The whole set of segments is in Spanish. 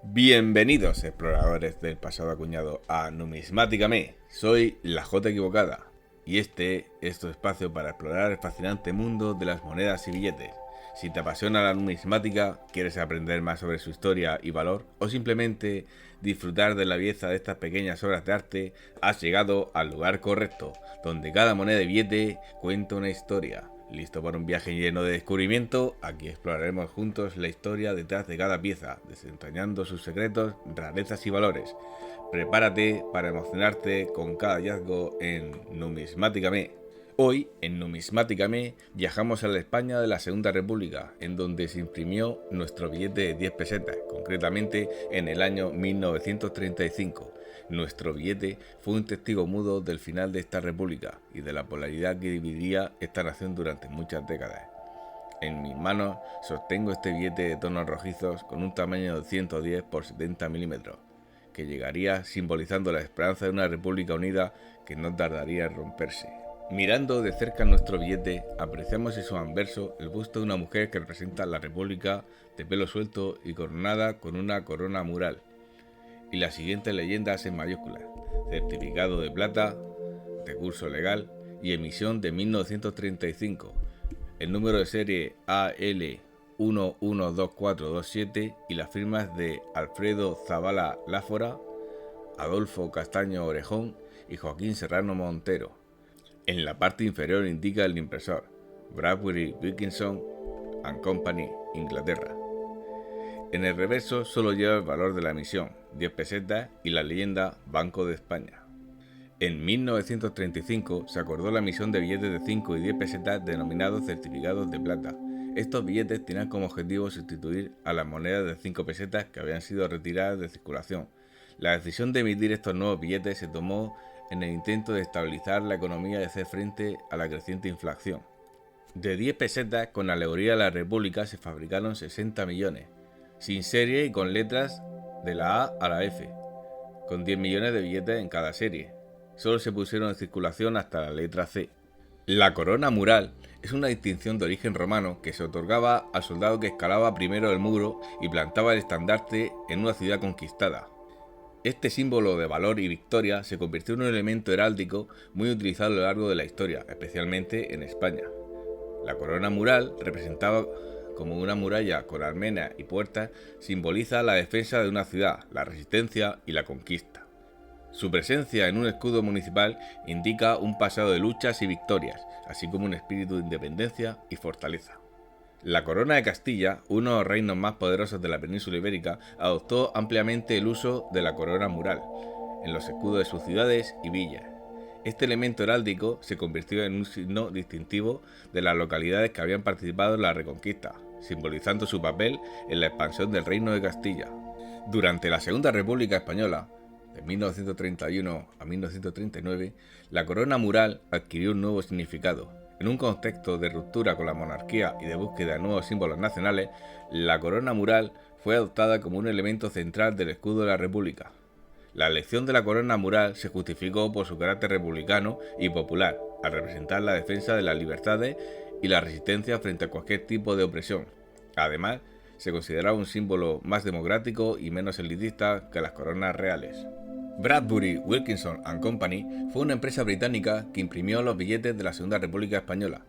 Bienvenidos, exploradores del pasado acuñado, a Numismáticame. Soy la J equivocada y este es tu espacio para explorar el fascinante mundo de las monedas y billetes. Si te apasiona la numismática, quieres aprender más sobre su historia y valor, o simplemente disfrutar de la belleza de estas pequeñas obras de arte, has llegado al lugar correcto, donde cada moneda y billete cuenta una historia. ¿Listo para un viaje lleno de descubrimiento? Aquí exploraremos juntos la historia detrás de cada pieza, desentrañando sus secretos, rarezas y valores. Prepárate para emocionarte con cada hallazgo en Numismáticame. Hoy, en Numismáticame, viajamos a la España de la Segunda República, en donde se imprimió nuestro billete de 10 pesetas, concretamente en el año 1935. Nuestro billete fue un testigo mudo del final de esta república y de la polaridad que dividía esta nación durante muchas décadas. En mis manos sostengo este billete de tonos rojizos con un tamaño de 110 por 70 milímetros, que llegaría simbolizando la esperanza de una república unida que no tardaría en romperse. Mirando de cerca nuestro billete, apreciamos en su anverso el busto de una mujer que representa la república, de pelo suelto y coronada con una corona mural. Y las siguientes leyendas en mayúsculas: certificado de plata, recurso legal y emisión de 1935, el número de serie AL112427 y las firmas de Alfredo Zavala Láfora, Adolfo Castaño Orejón y Joaquín Serrano Montero. En la parte inferior indica el impresor: Bradbury Wilkinson and Company, Inglaterra. En el reverso solo lleva el valor de la emisión, 10 pesetas, y la leyenda Banco de España. En 1935 se acordó la emisión de billetes de 5 y 10 pesetas denominados certificados de plata. Estos billetes tenían como objetivo sustituir a las monedas de 5 pesetas que habían sido retiradas de circulación. La decisión de emitir estos nuevos billetes se tomó en el intento de estabilizar la economía y hacer frente a la creciente inflación. De 10 pesetas con alegoría de la República se fabricaron 60 millones, sin serie y con letras de la A a la F, con 10 millones de billetes en cada serie. Solo se pusieron en circulación hasta la letra C. La corona mural es una distinción de origen romano que se otorgaba al soldado que escalaba primero el muro y plantaba el estandarte en una ciudad conquistada. Este símbolo de valor y victoria se convirtió en un elemento heráldico muy utilizado a lo largo de la historia, especialmente en España. La corona mural, representada como una muralla con almenas y puertas, simboliza la defensa de una ciudad, la resistencia y la conquista. Su presencia en un escudo municipal indica un pasado de luchas y victorias, así como un espíritu de independencia y fortaleza. La Corona de Castilla, uno de los reinos más poderosos de la península ibérica, adoptó ampliamente el uso de la corona mural en los escudos de sus ciudades y villas. Este elemento heráldico se convirtió en un signo distintivo de las localidades que habían participado en la Reconquista, simbolizando su papel en la expansión del Reino de Castilla. Durante la Segunda República Española, de 1931 a 1939, la corona mural adquirió un nuevo significado. En un contexto de ruptura con la monarquía y de búsqueda de nuevos símbolos nacionales, la corona mural fue adoptada como un elemento central del escudo de la República. La elección de la corona mural se justificó por su carácter republicano y popular, al representar la defensa de las libertades y la resistencia frente a cualquier tipo de opresión. Además, se consideraba un símbolo más democrático y menos elitista que las coronas reales. Bradbury Wilkinson and Company fue una empresa británica que imprimió los billetes de la Segunda República Española.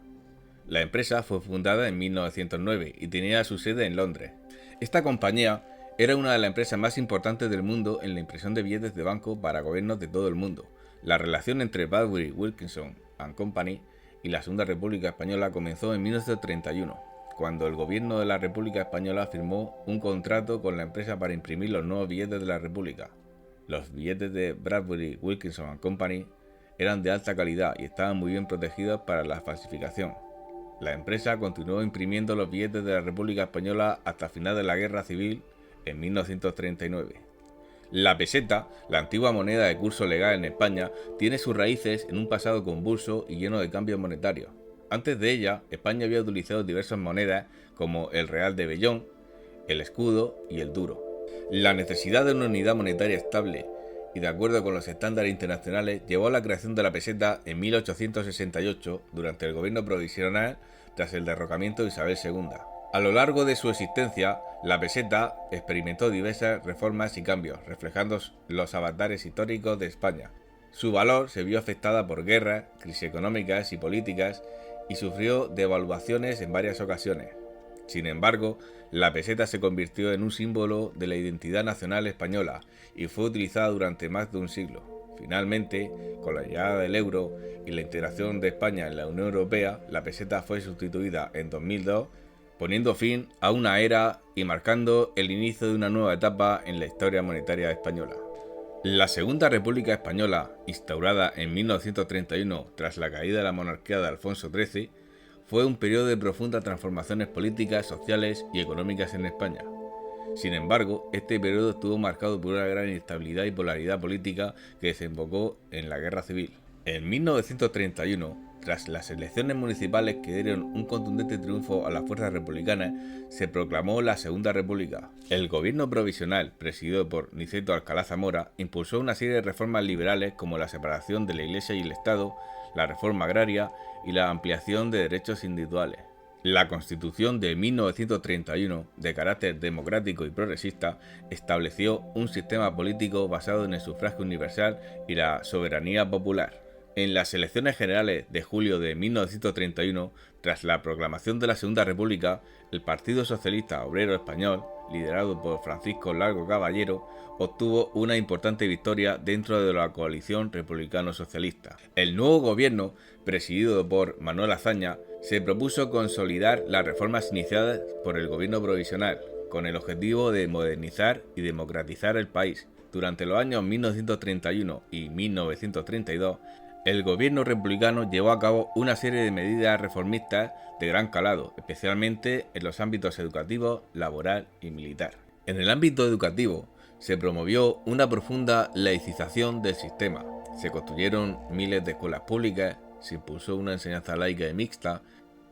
La empresa fue fundada en 1909 y tenía su sede en Londres. Esta compañía era una de las empresas más importantes del mundo en la impresión de billetes de banco para gobiernos de todo el mundo. La relación entre Bradbury Wilkinson and Company y la Segunda República Española comenzó en 1931, cuando el gobierno de la República Española firmó un contrato con la empresa para imprimir los nuevos billetes de la República. Los billetes de Bradbury Wilkinson and Company eran de alta calidad y estaban muy bien protegidos para la falsificación. La empresa continuó imprimiendo los billetes de la República Española hasta el final de la Guerra Civil en 1939. La peseta, la antigua moneda de curso legal en España, tiene sus raíces en un pasado convulso y lleno de cambios monetarios. Antes de ella, España había utilizado diversas monedas como el real de vellón, el escudo y el duro. La necesidad de una unidad monetaria estable y de acuerdo con los estándares internacionales llevó a la creación de la peseta en 1868 durante el gobierno provisional tras el derrocamiento de Isabel II. A lo largo de su existencia, la peseta experimentó diversas reformas y cambios, reflejando los avatares históricos de España. Su valor se vio afectada por guerras, crisis económicas y políticas y sufrió devaluaciones en varias ocasiones. Sin embargo, la peseta se convirtió en un símbolo de la identidad nacional española y fue utilizada durante más de un siglo. Finalmente, con la llegada del euro y la integración de España en la Unión Europea, la peseta fue sustituida en 2002, poniendo fin a una era y marcando el inicio de una nueva etapa en la historia monetaria española. La Segunda República Española, instaurada en 1931 tras la caída de la monarquía de Alfonso XIII, fue un periodo de profundas transformaciones políticas, sociales y económicas en España. Sin embargo, este periodo estuvo marcado por una gran inestabilidad y polaridad política que desembocó en la Guerra Civil. En 1931, tras las elecciones municipales que dieron un contundente triunfo a las fuerzas republicanas, se proclamó la Segunda República. El gobierno provisional, presidido por Niceto Alcalá Zamora, impulsó una serie de reformas liberales como la separación de la Iglesia y el Estado, la reforma agraria y la ampliación de derechos individuales. La Constitución de 1931, de carácter democrático y progresista, estableció un sistema político basado en el sufragio universal y la soberanía popular. En las elecciones generales de julio de 1931, tras la proclamación de la Segunda República, el Partido Socialista Obrero Español, liderado por Francisco Largo Caballero, obtuvo una importante victoria dentro de la coalición republicano-socialista. El nuevo gobierno, presidido por Manuel Azaña, se propuso consolidar las reformas iniciadas por el gobierno provisional, con el objetivo de modernizar y democratizar el país. Durante los años 1931 y 1932, el gobierno republicano llevó a cabo una serie de medidas reformistas de gran calado, especialmente en los ámbitos educativo, laboral y militar. En el ámbito educativo, se promovió una profunda laicización del sistema. Se construyeron miles de escuelas públicas, se impulsó una enseñanza laica y mixta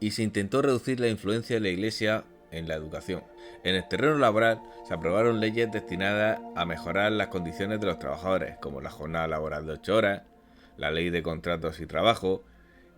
y se intentó reducir la influencia de la Iglesia en la educación. En el terreno laboral se aprobaron leyes destinadas a mejorar las condiciones de los trabajadores, como la jornada laboral de 8 horas, la ley de contratos y trabajo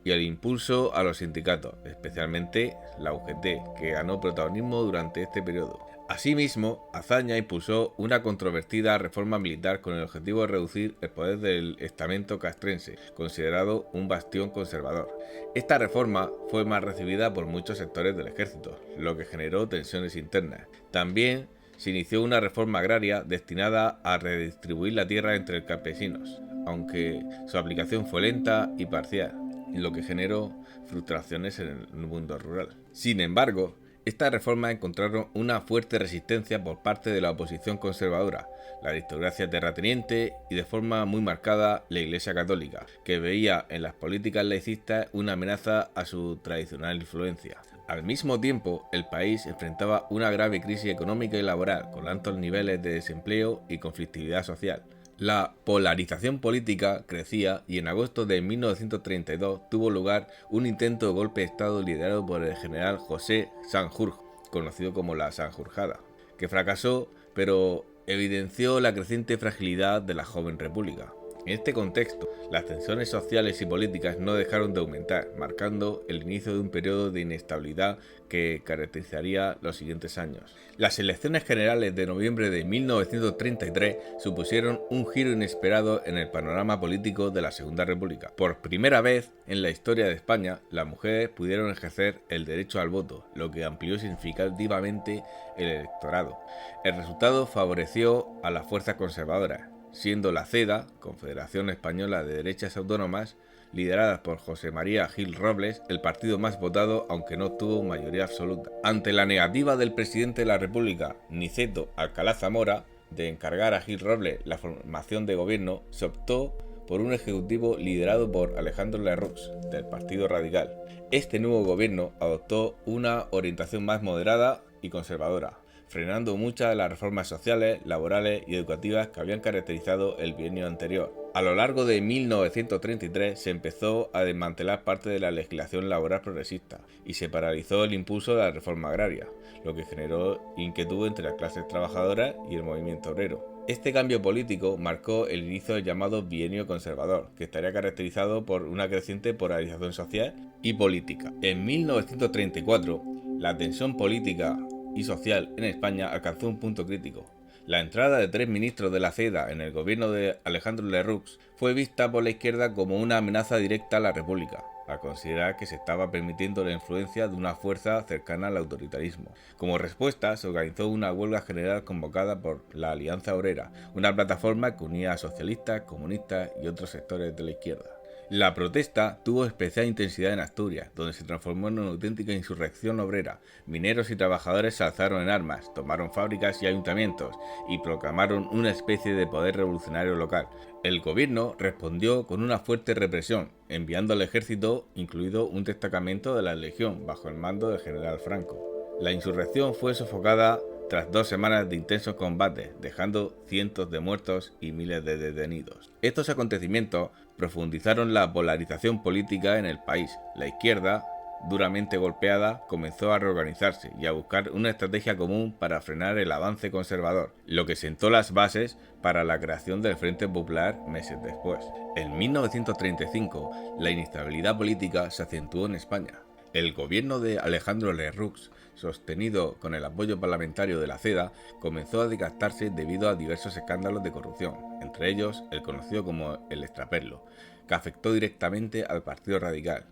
y el impulso a los sindicatos, especialmente la UGT, que ganó protagonismo durante este periodo. Asimismo, Azaña impulsó una controvertida reforma militar con el objetivo de reducir el poder del estamento castrense, considerado un bastión conservador. Esta reforma fue mal recibida por muchos sectores del ejército, lo que generó tensiones internas. También se inició una reforma agraria destinada a redistribuir la tierra entre campesinos, aunque su aplicación fue lenta y parcial, lo que generó frustraciones en el mundo rural. Sin embargo, estas reformas encontraron una fuerte resistencia por parte de la oposición conservadora, la aristocracia terrateniente y de forma muy marcada la Iglesia Católica, que veía en las políticas laicistas una amenaza a su tradicional influencia. Al mismo tiempo, el país enfrentaba una grave crisis económica y laboral, con altos niveles de desempleo y conflictividad social. La polarización política crecía y en agosto de 1932 tuvo lugar un intento de golpe de Estado liderado por el general José Sanjurjo, conocido como la Sanjurjada, que fracasó, pero evidenció la creciente fragilidad de la joven república. En este contexto, las tensiones sociales y políticas no dejaron de aumentar, marcando el inicio de un periodo de inestabilidad que caracterizaría los siguientes años. Las elecciones generales de noviembre de 1933 supusieron un giro inesperado en el panorama político de la Segunda República. Por primera vez en la historia de España, las mujeres pudieron ejercer el derecho al voto, lo que amplió significativamente el electorado. El resultado favoreció a las fuerzas conservadoras, siendo la CEDA, Confederación Española de Derechas Autónomas, lideradas por José María Gil Robles, el partido más votado, aunque no tuvo mayoría absoluta. Ante la negativa del presidente de la República, Niceto Alcalá Zamora, de encargar a Gil Robles la formación de gobierno, se optó por un ejecutivo liderado por Alejandro Lerroux, del Partido Radical. Este nuevo gobierno adoptó una orientación más moderada y conservadora, frenando muchas de las reformas sociales, laborales y educativas que habían caracterizado el bienio anterior. A lo largo de 1933 se empezó a desmantelar parte de la legislación laboral progresista y se paralizó el impulso de la reforma agraria, lo que generó inquietud entre las clases trabajadoras y el movimiento obrero. Este cambio político marcó el inicio del llamado bienio conservador, que estaría caracterizado por una creciente polarización social y política. En 1934, La tensión política y social en España alcanzó un punto crítico. La entrada de 3 ministros de la CEDA en el gobierno de Alejandro Lerroux fue vista por la izquierda como una amenaza directa a la República, al considerar que se estaba permitiendo la influencia de una fuerza cercana al autoritarismo. Como respuesta, se organizó una huelga general convocada por la Alianza Obrera, una plataforma que unía a socialistas, comunistas y otros sectores de la izquierda. La protesta tuvo especial intensidad en Asturias, donde se transformó en una auténtica insurrección obrera. Mineros y trabajadores se alzaron en armas, tomaron fábricas y ayuntamientos y proclamaron una especie de poder revolucionario local. El gobierno respondió con una fuerte represión, enviando al ejército, incluido un destacamento de la Legión, bajo el mando del general Franco. La insurrección fue sofocada tras 2 semanas de intensos combates, dejando cientos de muertos y miles de detenidos. Estos acontecimientos profundizaron la polarización política en el país. La izquierda, duramente golpeada, comenzó a reorganizarse y a buscar una estrategia común para frenar el avance conservador, lo que sentó las bases para la creación del Frente Popular meses después. En 1935, la inestabilidad política se acentuó en España. El gobierno de Alejandro Lerroux, sostenido con el apoyo parlamentario de la CEDA, comenzó a desgastarse debido a diversos escándalos de corrupción, entre ellos el conocido como el extraperlo, que afectó directamente al Partido Radical.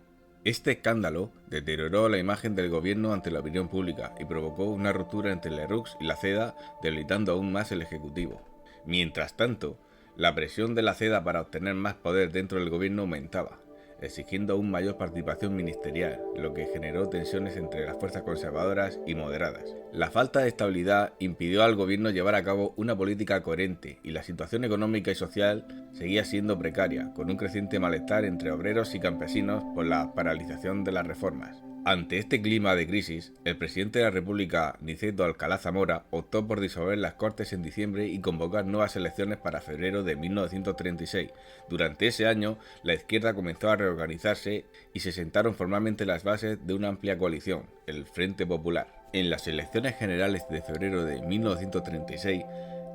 Este escándalo deterioró la imagen del gobierno ante la opinión pública y provocó una ruptura entre Lerroux y la CEDA, debilitando aún más el Ejecutivo. Mientras tanto, la presión de la CEDA para obtener más poder dentro del gobierno aumentaba, exigiendo aún mayor participación ministerial, lo que generó tensiones entre las fuerzas conservadoras y moderadas. La falta de estabilidad impidió al gobierno llevar a cabo una política coherente y la situación económica y social seguía siendo precaria, con un creciente malestar entre obreros y campesinos por la paralización de las reformas. Ante este clima de crisis, el presidente de la República, Niceto Alcalá Zamora, optó por disolver las Cortes en diciembre y convocar nuevas elecciones para febrero de 1936. Durante ese año, la izquierda comenzó a reorganizarse y se sentaron formalmente las bases de una amplia coalición, el Frente Popular. En las elecciones generales de febrero de 1936,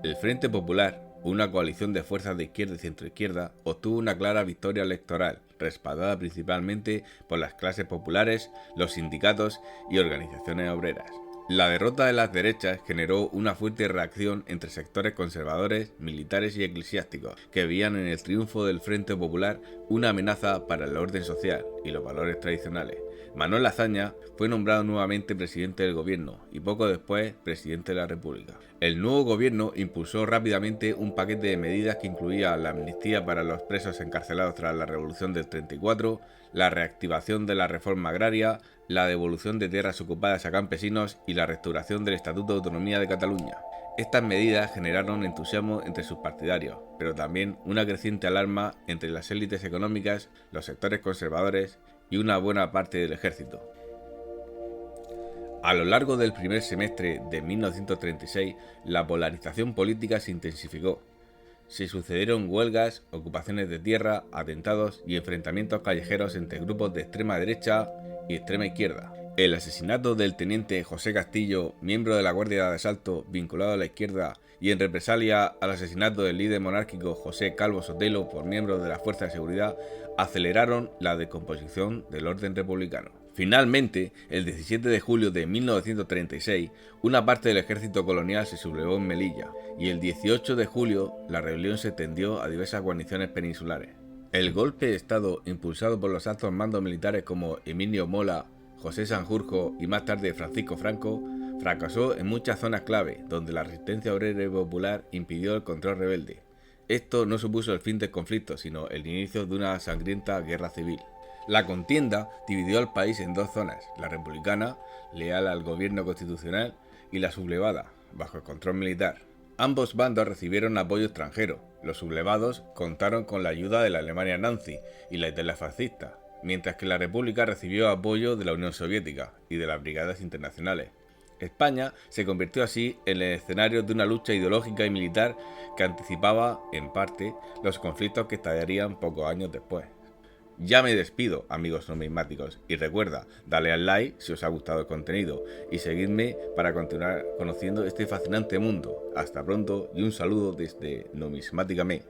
el Frente Popular, una coalición de fuerzas de izquierda y centroizquierda, obtuvo una clara victoria electoral, respaldada principalmente por las clases populares, los sindicatos y organizaciones obreras. La derrota de las derechas generó una fuerte reacción entre sectores conservadores, militares y eclesiásticos, que veían en el triunfo del Frente Popular una amenaza para el orden social y los valores tradicionales. Manuel Azaña fue nombrado nuevamente presidente del gobierno y poco después presidente de la República. El nuevo gobierno impulsó rápidamente un paquete de medidas que incluía la amnistía para los presos encarcelados tras la Revolución del 34, la reactivación de la reforma agraria, la devolución de tierras ocupadas a campesinos y la restauración del Estatuto de Autonomía de Cataluña. Estas medidas generaron entusiasmo entre sus partidarios, pero también una creciente alarma entre las élites económicas, los sectores conservadores y una buena parte del ejército. A lo largo del primer semestre de 1936, la polarización política se intensificó. Se sucedieron huelgas, ocupaciones de tierra, atentados y enfrentamientos callejeros entre grupos de extrema derecha y extrema izquierda. El asesinato del teniente José Castillo, miembro de la Guardia de Asalto vinculado a la izquierda, y en represalia al asesinato del líder monárquico José Calvo Sotelo por miembros de la Fuerza de Seguridad, aceleraron la descomposición del orden republicano. Finalmente, el 17 de julio de 1936, una parte del ejército colonial se sublevó en Melilla, y el 18 de julio la rebelión se extendió a diversas guarniciones peninsulares. El golpe de Estado, impulsado por los altos mandos militares como Emilio Mola, José Sanjurjo y más tarde Francisco Franco, fracasó en muchas zonas clave, donde la resistencia obrera y popular impidió el control rebelde. Esto no supuso el fin del conflicto, sino el inicio de una sangrienta guerra civil. La contienda dividió al país en 2 zonas, la republicana, leal al gobierno constitucional, y la sublevada, bajo el control militar. Ambos bandos recibieron apoyo extranjero. Los sublevados contaron con la ayuda de la Alemania nazi y la Italia fascista, mientras que la República recibió apoyo de la Unión Soviética y de las brigadas internacionales. España se convirtió así en el escenario de una lucha ideológica y militar que anticipaba, en parte, los conflictos que estallarían pocos años después. Ya me despido, amigos numismáticos, y recuerda, dale al like si os ha gustado el contenido y seguidme para continuar conociendo este fascinante mundo. Hasta pronto y un saludo desde Numismáticame.